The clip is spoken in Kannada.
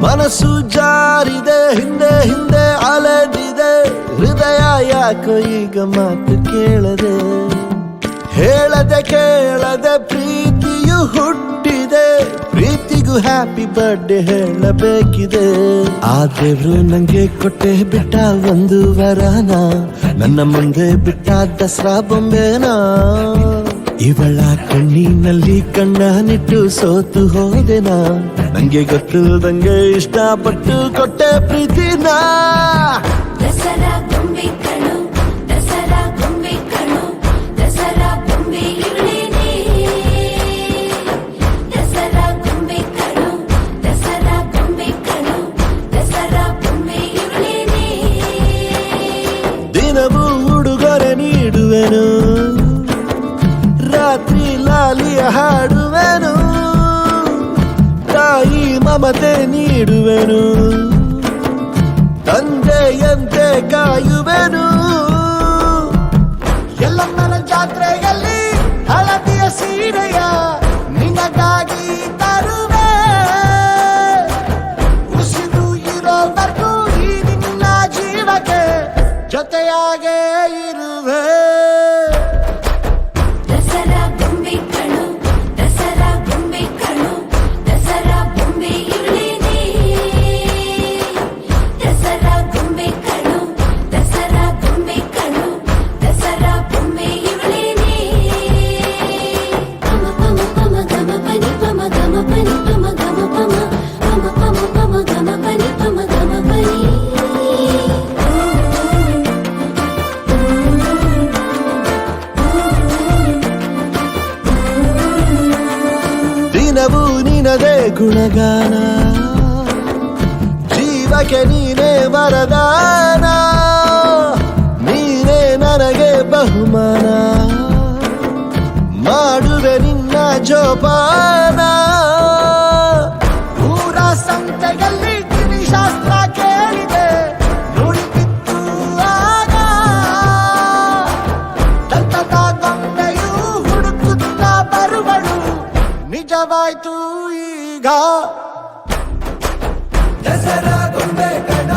ಮನಸ್ಸು ಜಾರಿದೆ ಹಿಂದೆ ಹಿಂದೆ ಅಲೆದಿದೆ ಹೃದಯ ಯಾಕೋ ಈಗ ಮಾತು ಕೇಳದೆ ಹೇಳದೆ ಕೇಳದೆ ಪ್ರೀತಿಯು ಹುಟ್ಟಿದೆ ಪ್ರೀತಿಗೂ ಹ್ಯಾಪಿ ಬರ್ಡೇ ಹೇಳಬೇಕಿದೆ ಆದ್ರೂ ನಂಗೆ ಕೊಟ್ಟೆ ಬಿಟ್ಟ ಒಂದು ವರನ ನನ್ನ ಮುಂದೆ ಬಿಟ್ಟ ದಸರಾ ಬೊಂಬೆನಾ ಇವಳ ಕಣ್ಣಿನಲ್ಲಿ ಕಣ್ಣನಿಟ್ಟು ಸೋತು ಹೋದೆನಾ ನಂಗೆ ಗೊತ್ತಿಲ್ದಂಗೆ ಇಷ್ಟಪಟ್ಟು ಕೊಟ್ಟೆ ಪ್ರೀತಿನ ದಸರಾ ಗೊಂಬೆ ಕಣು ದಸರಾ ಗೊಂಬೆ ಕಣು ದಸರಾ ಗೊಂಬೆ ಇವಳೇನೆ ದಸರಾ ಗೊಂಬೆ ಕಣು ದಸರಾ ಗೊಂಬೆ ಕಣು ದಸರಾ ಗೊಂಬೆ ಇವಳೇನೆ ದಿನವೂ ಉಡುಗೊರೆ ನೀಡುವೆನು ರಾತ್ರಿ ಲಾಲಿಯ ಹಾಡುವೆನು ತಾಯಿ ಮಮತೆ ನೀಡುವೆನು ತಂದೆಯಂತೆ ಕಾಯುವೆನು ಎಲ್ಲಮ್ಮನ ಜಾತ್ರೆಯಲ್ಲಿ ಹಳದಿಯ ಸೀರೆಯ ನಿನಗಾಗಿ ತರುವೆ ಉಸಿರು ಇರೋವರೆಗೂ ಈ ನಿನ್ನ ಜೀವಕ್ಕೆ ಜೊತೆಯಾಗೇ ಇರುವೆ ದಸರಾ ಗೊಂಬೆ ಕಣು ದಸರಾ ಗೊಂಬೆ ಕಣು ದಸರಾ ಗೊಂಬೆ ಇವಳೇನೆ ದಸರಾ ಗೊಂಬೆ ಕಣು ದಸರಾ ಗೊಂಬೆ ಕಣು ದಸರಾ ಗೊಂಬೆ ಇವಳೇನೆ ಪಮ ಪಮ ಪಮ ಗಮ ಪನಿ ಪಮ ಗಮ ಪನಿ ಪಮ ಗಮ ಪಮ ಪಮ ಪಮ ಪಮ ಗಮ ಪನಿ ಪಮ ಗಮ ಪನಿ ದಿನವೂ ನಿನದೇ ಗುಣಗಾನ ಜೀವಕ್ಕೆ ನೀನೇ ವರದಾನ ನೀನೇ ನನಗೆ ಬಹುಮಾನ ಮಾಡುವೆ ನಿನ್ನ ಜೋಪಾನ ಊರ ಸಂತೆಯಲ್ಲಿ ಗಿರಿಶಾಸ್ತ್ರ ಕೇಳಿದೆ ನುಡಿಬಿತ್ತು ಆಗ ದಂತದ ಗೊಂಬೆಯು ಹುಡುಕುತ್ತಾ ಬರುವಳು ನಿಜವಾಯ್ತು ಈಗ ದಸರಾ ಗೊಂಬೆ ಕಣ